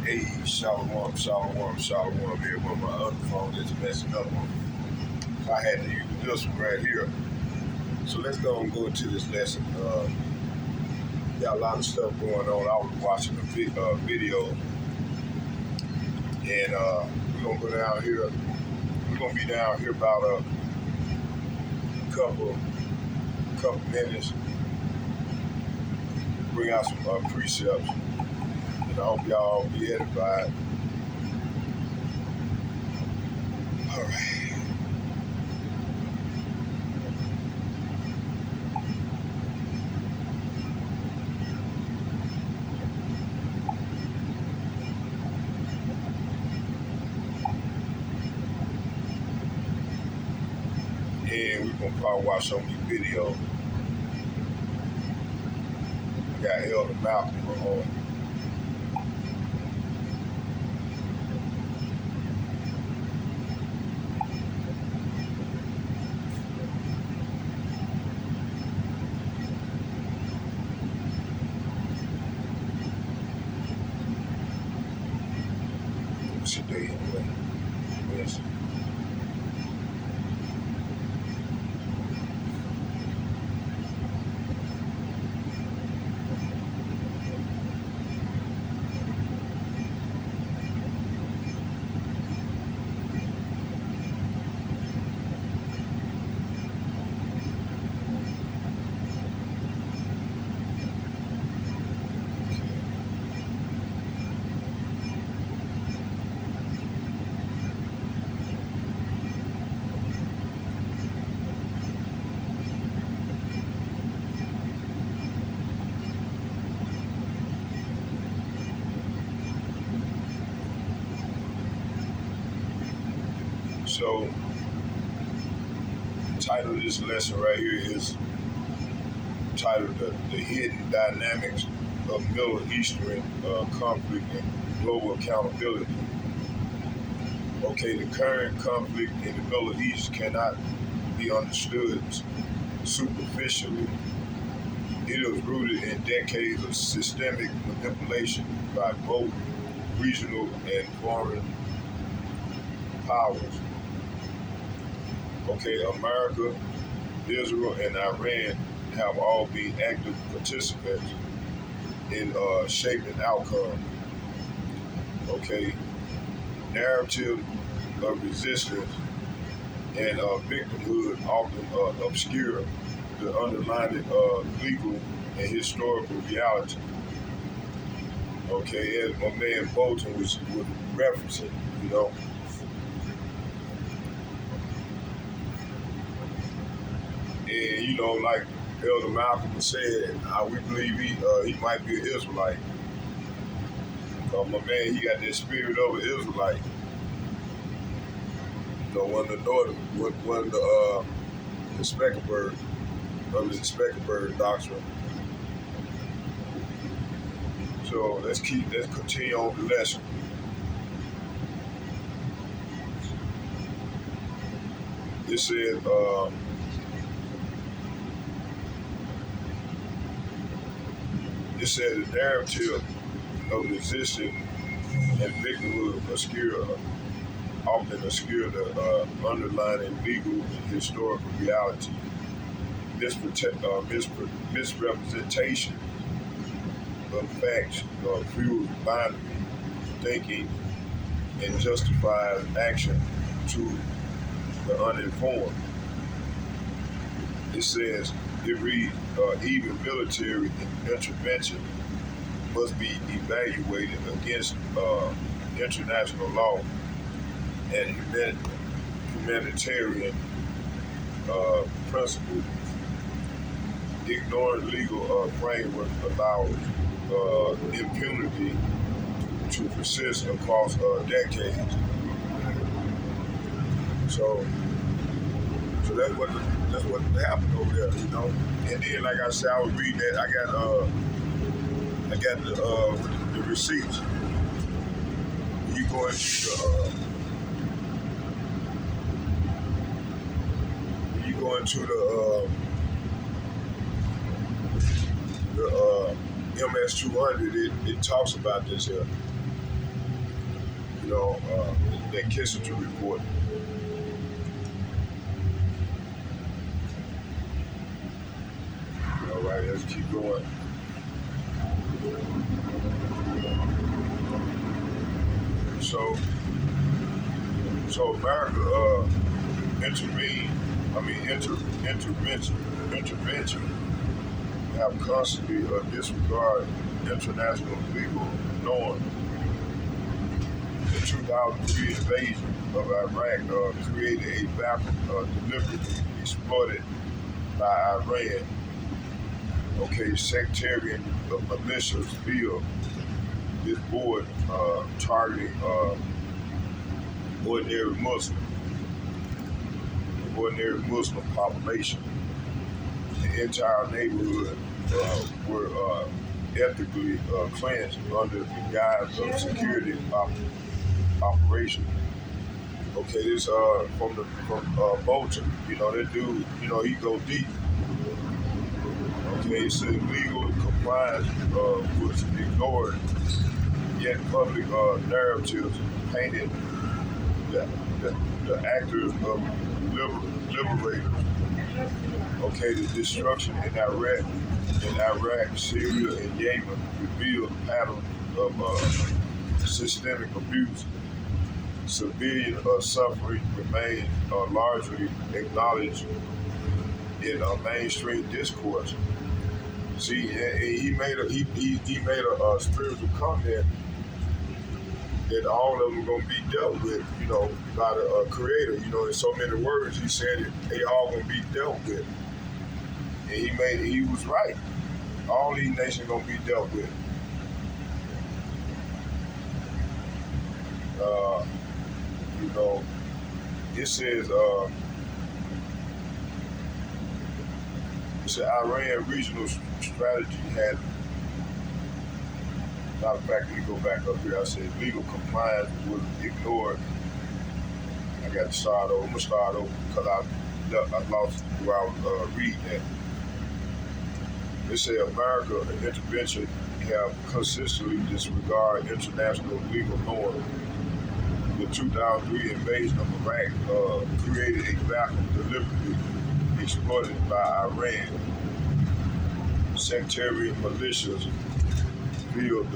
Hey, shalom, shalom, shalom. Here, when my other phone is messing up on me. So I had to use this one right here. So let's go and go into this lesson. Got a lot of stuff going on. I was watching a video, and we're gonna go down here. We're gonna be down here about a couple minutes. Bring out some precepts, and I hope y'all be edified. All right. And we're gonna probably watch some of these videos. I got Elder Malcolm on. What's your day anyway? Yes. So, the title of this lesson right here is titled The Hidden Dynamics of Middle Eastern Conflict and Global Accountability. Okay, the current conflict in the Middle East cannot be understood superficially. It is rooted in decades of systemic manipulation by both regional and foreign powers. Okay, America, Israel, and Iran have all been active participants in shaping outcome. Okay, narrative of resistance and victimhood often obscure the underlying legal and historical reality. Okay, as my man Bolton was referencing, you know. And you know, like Elder Malcolm said, we believe he might be an Israelite. My man, he got that spirit of an Israelite. You know, one of the northern, one of the Specklebird, under the Specklebird doctrine. So let's continue on the lesson. It said, the narrative of resistance and victimhood often obscure the underlying legal and historical reality. Misrepresentation of facts fuels binary thinking and justifies action to the uninformed. It says, it reads, even military intervention must be evaluated against international law and humanitarian principles. Ignoring legal framework allows impunity to persist across decades. So that's what happened over there, you know. And then, like I said, I was reading that. I got the receipts. You go into the MS200. It talks about this here. you know, that Kissinger report. All right, let's keep going. So, so America intervened. I mean, intervention have constantly disregarded international legal norms. The 2003 invasion of Iraq created a vacuum deliberately exploited by Iran. Okay, sectarian militias built this board targeting ordinary Muslim, ordinary Muslim population. The entire neighborhood were ethically cleansed under the guise of security operation. Okay, this from Bolton. You know that dude. You know he go deep. Okay, it said legal compliance was ignored, yet public narratives painted the, the actors of liberators. Okay, the destruction in Iraq, Syria, and Yemen revealed a pattern of systemic abuse. Civilian suffering remains largely acknowledged in mainstream discourse. See, he made a spiritual comment that all of them gonna be dealt with, you know, by the Creator. You know, in so many words, he said it, they all gonna be dealt with, and he was right. All these nations gonna be dealt with. You know, it says Iran regional strategy had. Matter of fact, let me go back up here. I said legal compliance was ignored. I got to start over. I'm gonna start over because I lost where I was reading that. They say America and intervention have consistently disregarded international legal norms. The 2003 invasion of Iraq created a vacuum deliberately exploited by Iran. Sectarian militias filled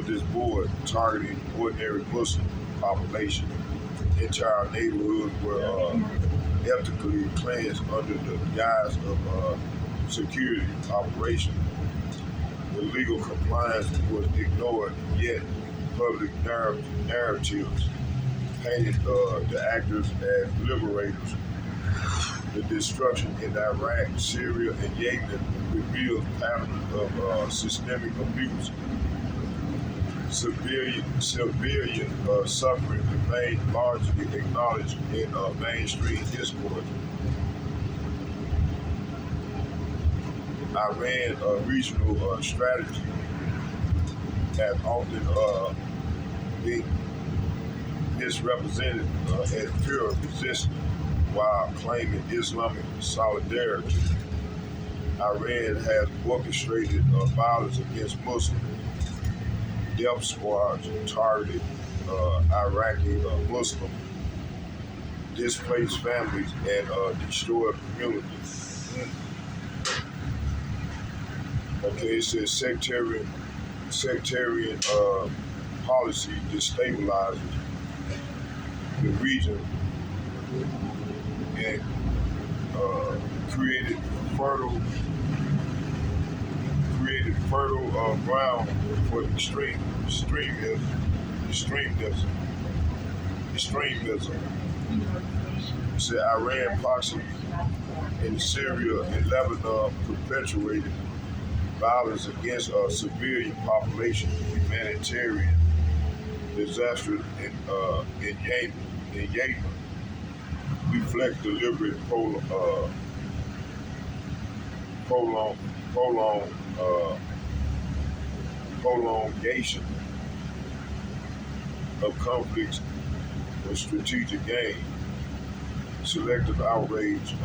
this board targeting ordinary Muslim population. Entire neighborhoods were ethically cleansed under the guise of security operation. The legal compliance was ignored, yet public narratives painted the actors as liberators. The destruction in Iraq, Syria, and Yemen revealed patterns of systemic abuse. Civilian suffering remained largely acknowledged in mainstream discourse. Iran regional strategy has often been misrepresented as pure resistance while claiming Islamic solidarity. Iran has orchestrated violence against Muslims. Death squads targeted Iraqi Muslims, displaced families, and destroyed communities. Okay, it says sectarian policy destabilizes the region and created fertile ground for extremism. Said Iran proxies in Syria and Lebanon perpetuated violence against a civilian population, humanitarian disaster in Yemen reflect deliberate prolongation of conflicts with strategic gain. Selective outrage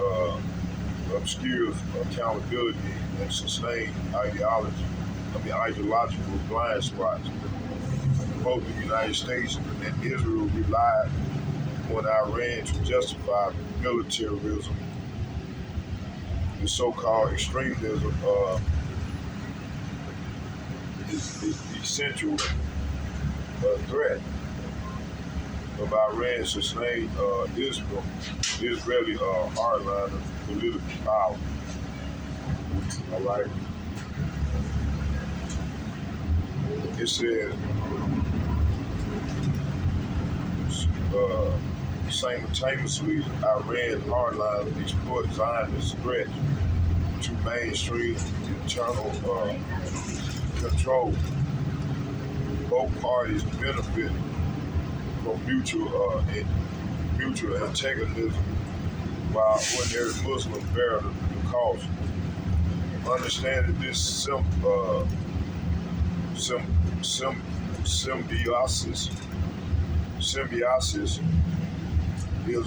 obscures accountability and sustained ideological blind spots. both the United States and Israel relied on Iran to justify militarism, the so-called extremism is the essential threat of Iran sustained Israeli hardliner political power. All right. It said simultaneously Iran hardliners exploit Zionist threat to mainstream internal control. Both parties benefit from mutual antagonism, while ordinary Muslims bear the cost. Understanding this symbiosis is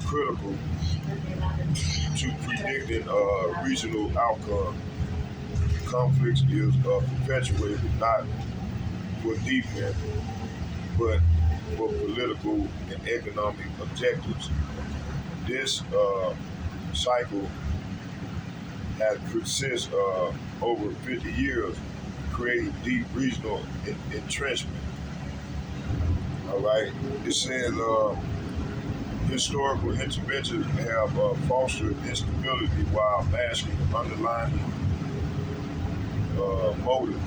critical to predicting regional outcome. Conflicts is perpetuated not for defense, but for political and economic objectives. This cycle has persisted over 50 years, creating deep regional entrenchment. All right. It says historical interventions have fostered instability while masking underlying motives.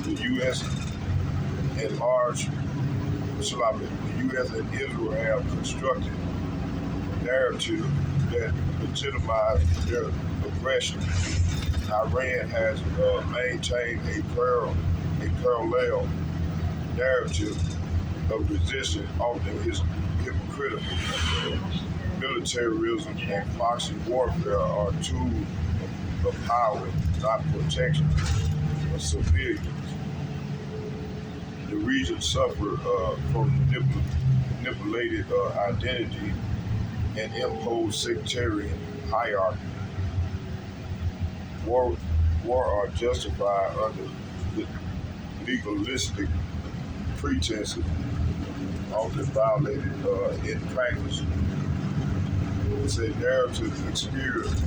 The U.S. and Israel have constructed narratives that legitimize their aggression. Iran has maintained a parallel narrative of resistance, often hypocritical. Militarism and proxy warfare are tools of power, not protection of civilians. The region suffered from manipulated identity and imposed sectarian hierarchy. War are justified under the legalistic pretenses, often violated in practice. It's a narrative experience,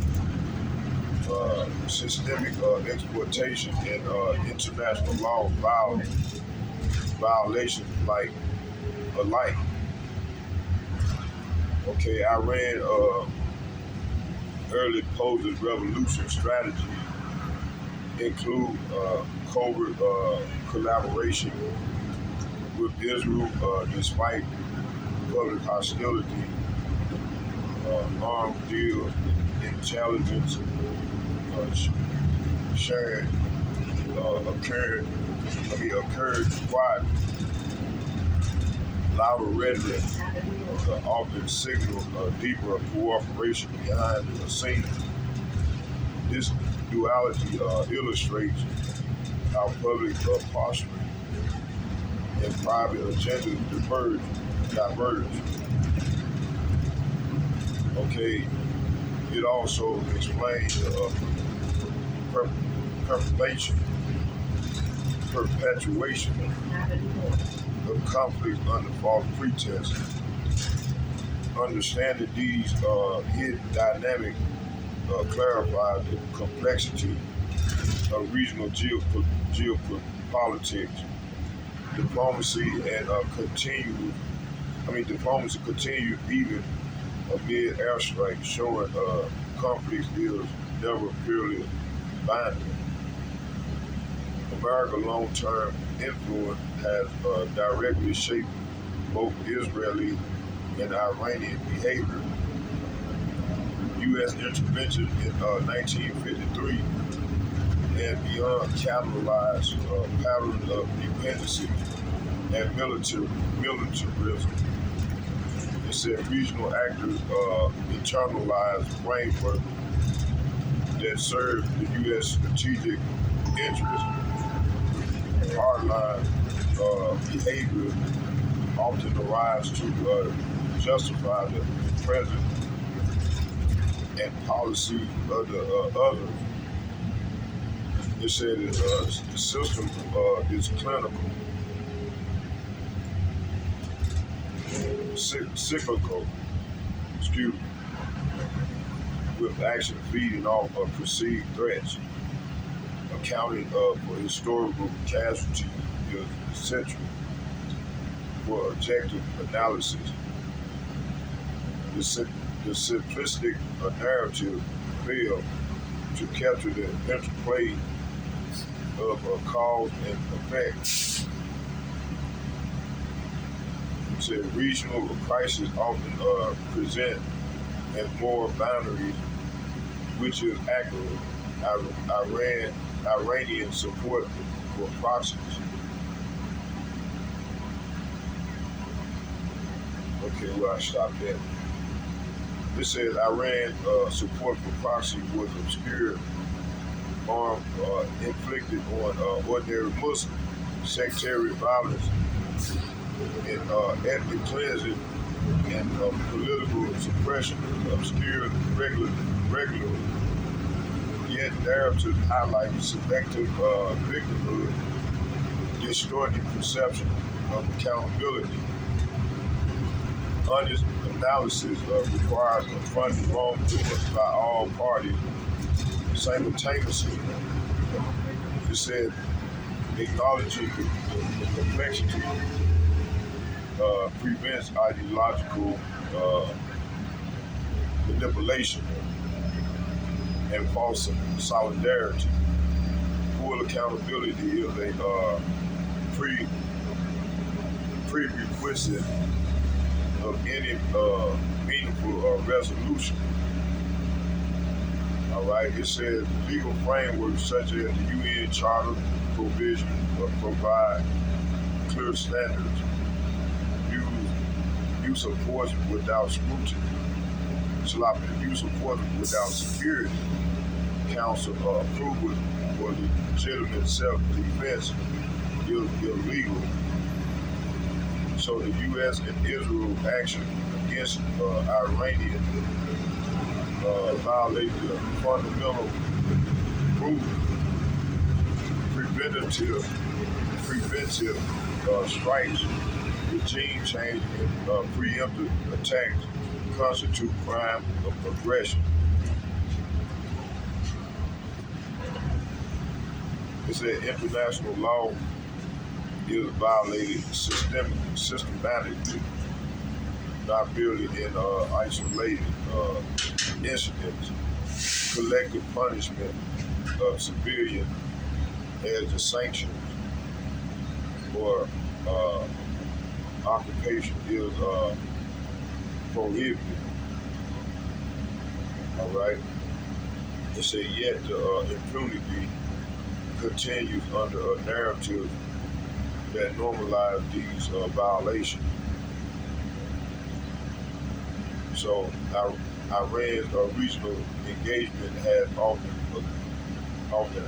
systemic exploitation and international law violations alike. Okay, Iran early poses revolution strategy include covert collaboration with Israel despite public hostility, armed deal, intelligence sharing occurred quietly. Louder rhetoric often signal deeper cooperation behind the scenes. This duality illustrates how public posturing and private agendas diverge. Okay, it also explains perpetuation of conflict under false pretense. Understanding these hidden dynamics clarifies the complexity of regional geopolitics. Diplomacy continues even amid airstrikes, showing conflict is never purely binding. America's long-term influence has directly shaped both Israeli and Iranian behavior. U.S. intervention in 1953 and beyond capitalized patterns of dependency and militarism. It said regional actors internalized framework that serve the U.S. strategic interests. Hardline behavior often arise to justify the present and policy of the others. It said the system is clinical. cyclical, excuse me, with action feeding off of perceived threats. Accounting for historical casualty is essential for objective analysis. The simplistic narrative failed to capture the interplay of cause and effect. It said regional crises often present as more boundaries, which is accurate. Iranian support for proxies. Okay, well, I stopped there. This says Iran support for proxy was obscure harm inflicted on ordinary Muslims, sectarian violence, and ethnic cleansing and political suppression obscure regularly. Yet narratives highlight selective victimhood, distorted perception of accountability. Honest analysis requires confronting wrongdoers by all parties simultaneously. It said acknowledging the complexity prevents ideological manipulation and false solidarity. Full accountability is a prerequisite of any meaningful resolution. All right, it says legal frameworks such as the UN Charter provision provide clear standards. Use of force without scrutiny. Use of force without security. Council approval for legitimate self-defense is illegal. So the U.S. and Israel action against Iranian violated the fundamental rule. Preventive strikes, regime change, and preemptive attacks constitute crime of aggression. It said international law is violated systematically, not merely in isolated incidents. Collective punishment of civilians as a sanction or occupation is prohibited. All right. It said yet the impunity continues under a narrative that normalize these violations. So Iran's regional engagement has often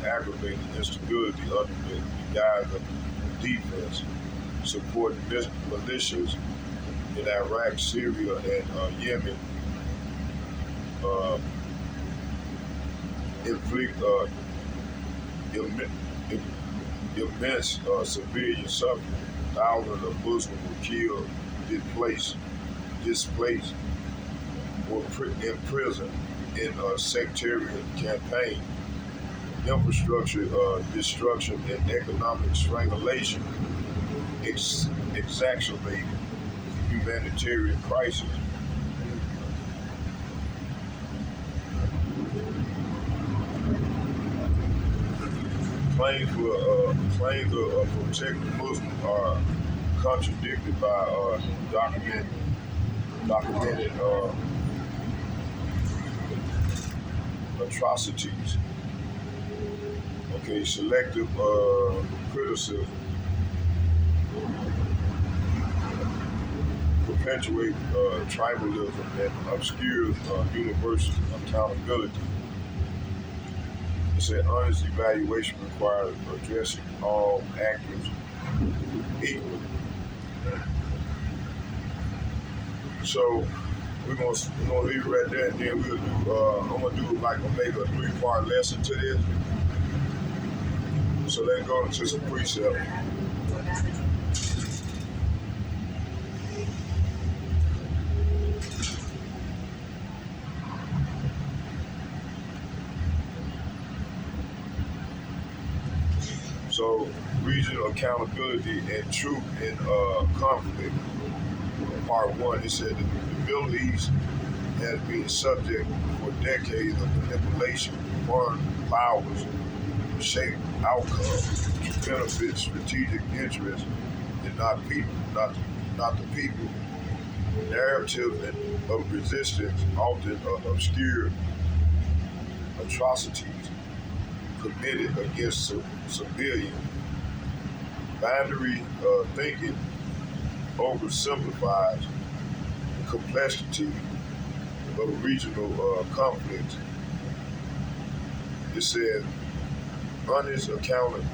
aggravated instability under the guise of defense, supporting militias in Iraq, Syria, and Yemen, inflict immense civilian suffering. Thousands of Muslims were killed, displaced, or imprisoned in a sectarian campaign. Infrastructure destruction and economic strangulation exacerbated humanitarian crisis. Claims of protecting Muslims are contradicted by documented atrocities. Okay, selective criticism perpetuates tribalism and obscures universal accountability. It's an honest evaluation requires addressing all actors equally. So we're gonna leave it right there, and then we'll do. I'm gonna do maybe a 3-part lesson to this. So let's go into some precept. So regional accountability and truth in conflict. Part one, it said that the Middle East has been subject for decades of manipulation. Foreign powers shape outcomes to benefit strategic interests and not the people. Narratives of resistance often obscure atrocities committed against civilians. Binary thinking oversimplifies the complexity of regional conflicts. It says honest accounting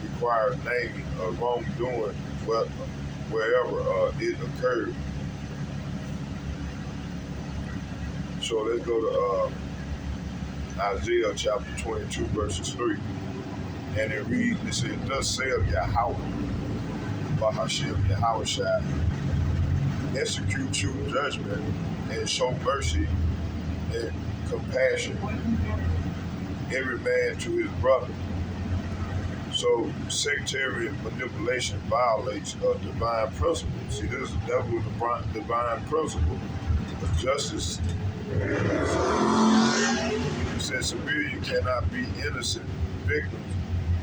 requires naming wrongdoing wherever it occurred. So let's go to Isaiah chapter 22, verses 3. And it reads, it says, thus saith YAHAWAH, YAHAWAH, execute true judgment and show mercy and compassion, every man to his brother. So sectarian manipulation violates a divine principle. See, this is definitely the divine principle of justice. It says civilians cannot be innocent victims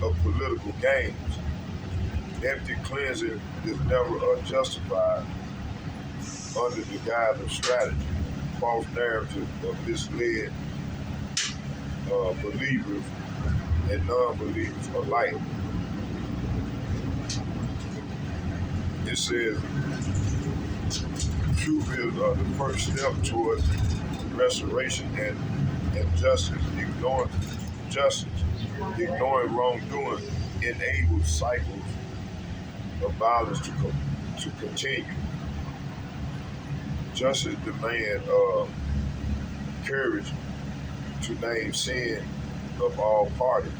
of political games. Empty cleansing is never justified under the guise of strategy. False narrative of misled believers and non-believers alike. It says truth is the first step towards restoration and justice. Ignoring wrongdoing enables cycles of violence to continue. Justice demands courage to name sin of all parties.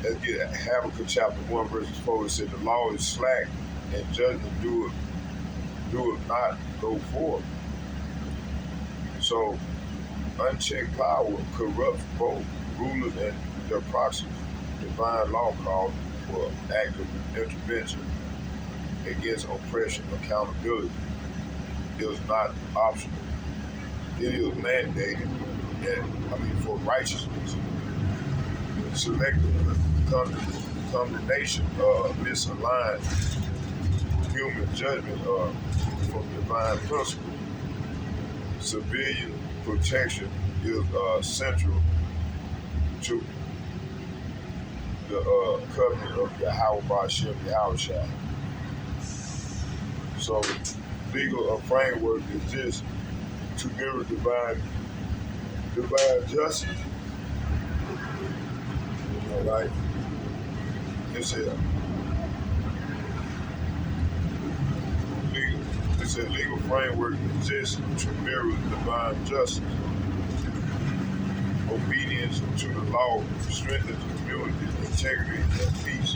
Let's get Habakkuk chapter 1, verses 4. It said, the law is slack and judgment do it not go forth. So unchecked power corrupts both rulers and their proxies. Divine law calls for active intervention against oppression. Accountability is not optional. It is mandated for righteousness. Selective condemnation misaligned human judgment from divine principle. Civilian protection is central to the covenant of YAHAWAH. So legal framework exists to mirror divine justice. All right. It's a legal framework exists to mirror divine justice. Obedience to the law strengthens community integrity and peace.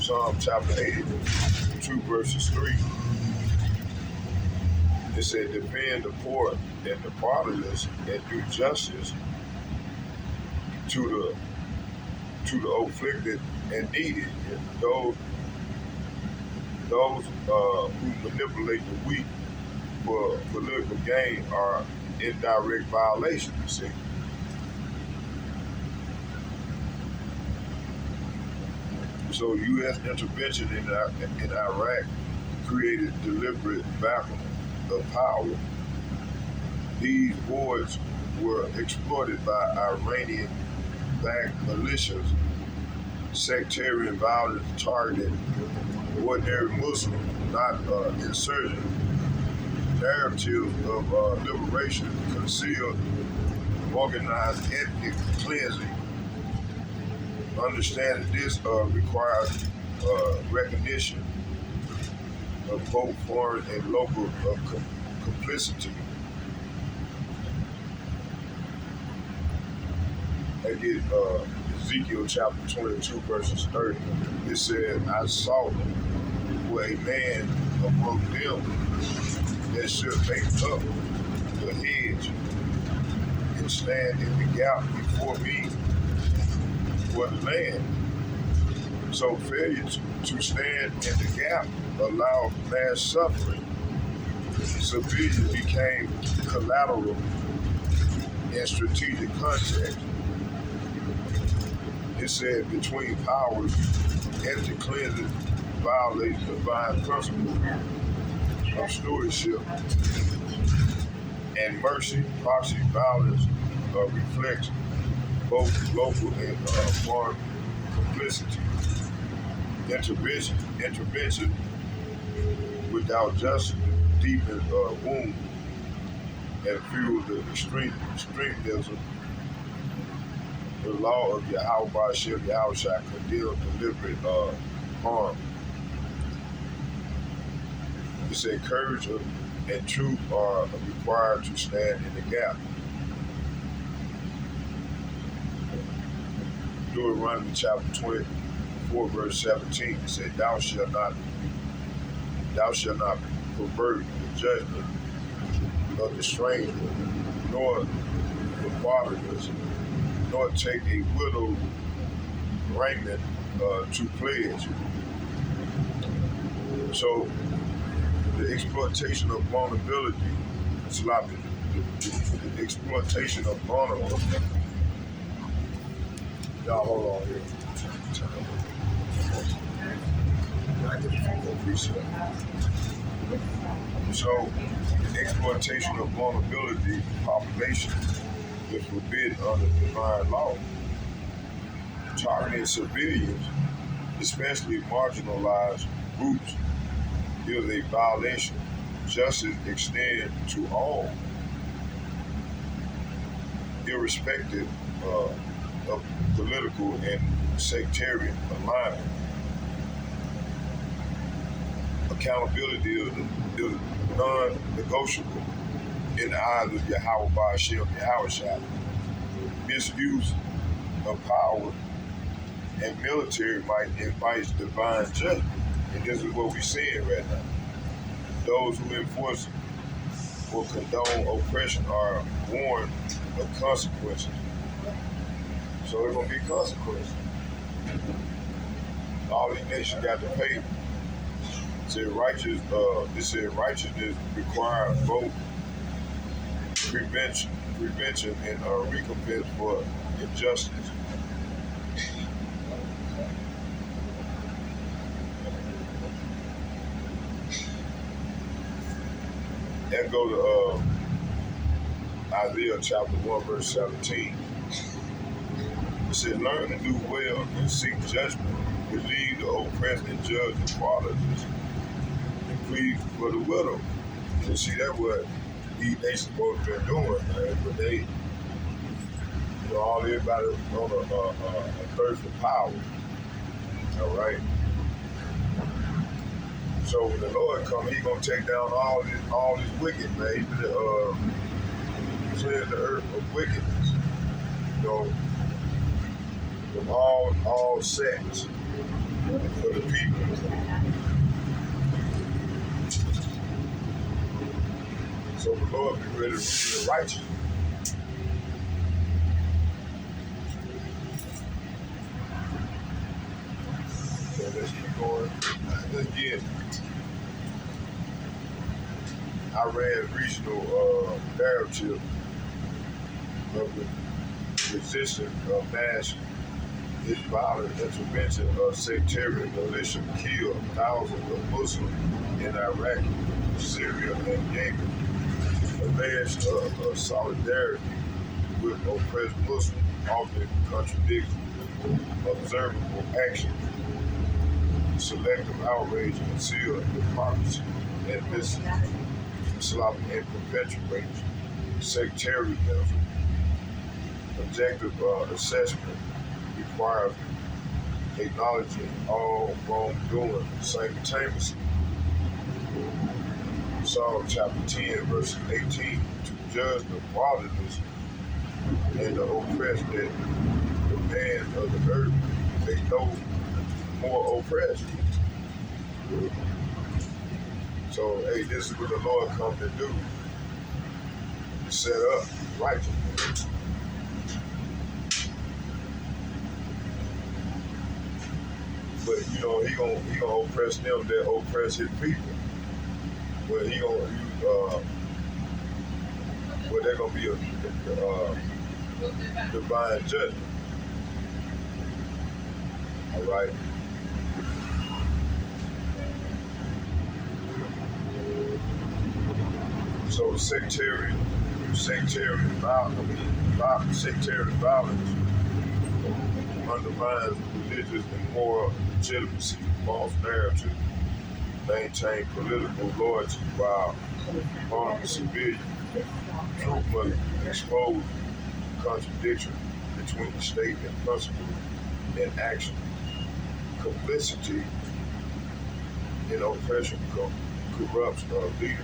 Psalm chapter 82, verses 3. It said, defend the poor and the fatherless and do justice to the afflicted and needy. And those who manipulate the weak for political gain are in direct violation, you see. So U.S. intervention in Iraq created deliberate vacuum of power. These voids were exploited by Iranian-backed militias. Sectarian violence targeted ordinary Muslims, not insurgents. Narratives of liberation concealed organized ethnic cleansing. Understanding this requires recognition of both foreign and local complicity. I get Ezekiel chapter 22, verses 30. It said, I saw where a man among them that should make up the hedge and stand in the gap before me for the land. So failure to stand in the gap allowed mass suffering. Civilians became collateral in strategic context. It said between powers, ethnic cleansing violates divine principles of stewardship and mercy. Proxy violence reflects both local and foreign complicity. Intervention without justice deepens wound and fuels the extremism. The law of YAHAWAH condemns deliberate harm. It said courage and truth are required to stand in the gap. Deuteronomy chapter 24, verse 17, it said, Thou shalt not pervert the judgment of the stranger, nor the fatherless, nor take a widow's raiment to pledge. So the exploitation of vulnerability, the exploitation of vulnerability. Y'all hold on here. So the exploitation of vulnerability population is forbidden under divine law. Targeting civilians, especially marginalized groups, is a violation. Justice extends to all, irrespective of political and sectarian alignment. Accountability is non-negotiable in the eyes of YAHAWAH. Misuse of power and military might invite divine judgment. And this is what we're seeing right now. Those who enforce or condone oppression are warned of consequences. So there's going to be consequences. All these nations got to pay. It said righteousness requires both prevention and recompense for injustice. That go to Isaiah chapter 1, verse 17. It said, learn to do well and seek judgment, relieve the oppressed and judge the fatherless, and plead for the widow. And see, that's what they supposed to be doing, man. But they, everybody on a thirst for power. All right. So when the Lord comes, He's gonna take down all this wicked, man. He's gonna cleanse the earth of wickedness. From all sects for the people. So the Lord be ready to be the righteous. So let's keep going. Again, I ran regional narrative of the resistance of mass violent intervention of sectarian militia killed thousands of Muslims in Iraq, Syria, and Yemen. Alleged solidarity with oppressed Muslims often contradicts observable action. Selective outrage concealed hypocrisy and Islam and perpetuates sectarianism. Objective assessment requires acknowledging all wrongdoing simultaneously. Psalm chapter 10, verse 18, to judge the fatherless and the oppressed, that the man of the earth may no more oppressed. So, hey, this is what the Lord come to do. To set up righteousness. But he gonna oppress them that oppress his people. But he gonna well, they're gonna be a divine judgment. All right. So sectarian violence undermines religious and moral legitimacy, false narrative, maintain political loyalty while harming civilians. Truth must expose contradiction between the state and principle and action. Complicity in oppression corrupts leaders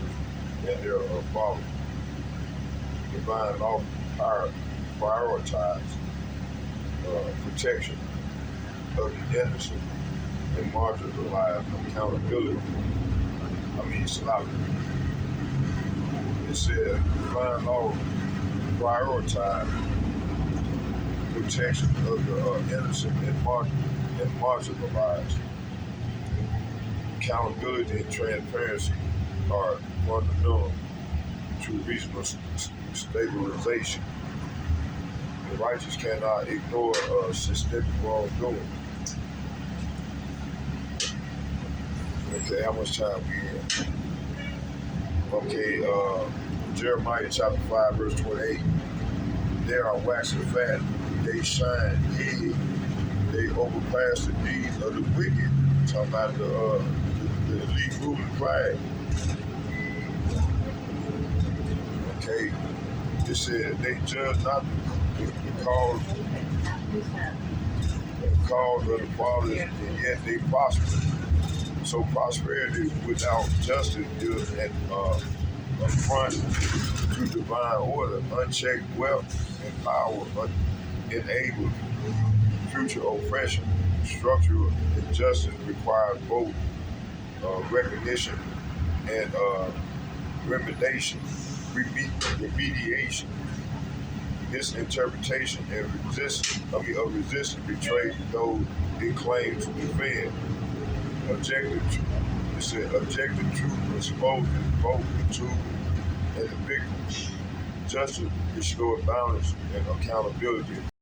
and their followers. Divine law prioritize protection of the innocent and marginalized accountability. It's a lot. It said divine law prioritize protection of the innocent and marginalized. Accountability and transparency are fundamental to reasonable stabilization. The righteous cannot ignore systemic wrongdoing. Okay, how much time we have? Okay, Jeremiah chapter 5, verse 28. They are waxing fat, they shine, yea, they overpass the deeds of the wicked. Talking about the elite ruling pride. Okay, it said they judge not the cause of the fathers, and yet they prosper. So prosperity without justice is an affront to divine order. Unchecked wealth and power enable future oppression. Structural injustice requires both recognition and remediation. Misinterpretation and resistance betray those it claims to defend. Objective truth exposes both the truth and the victim. Justice restores balance and accountability.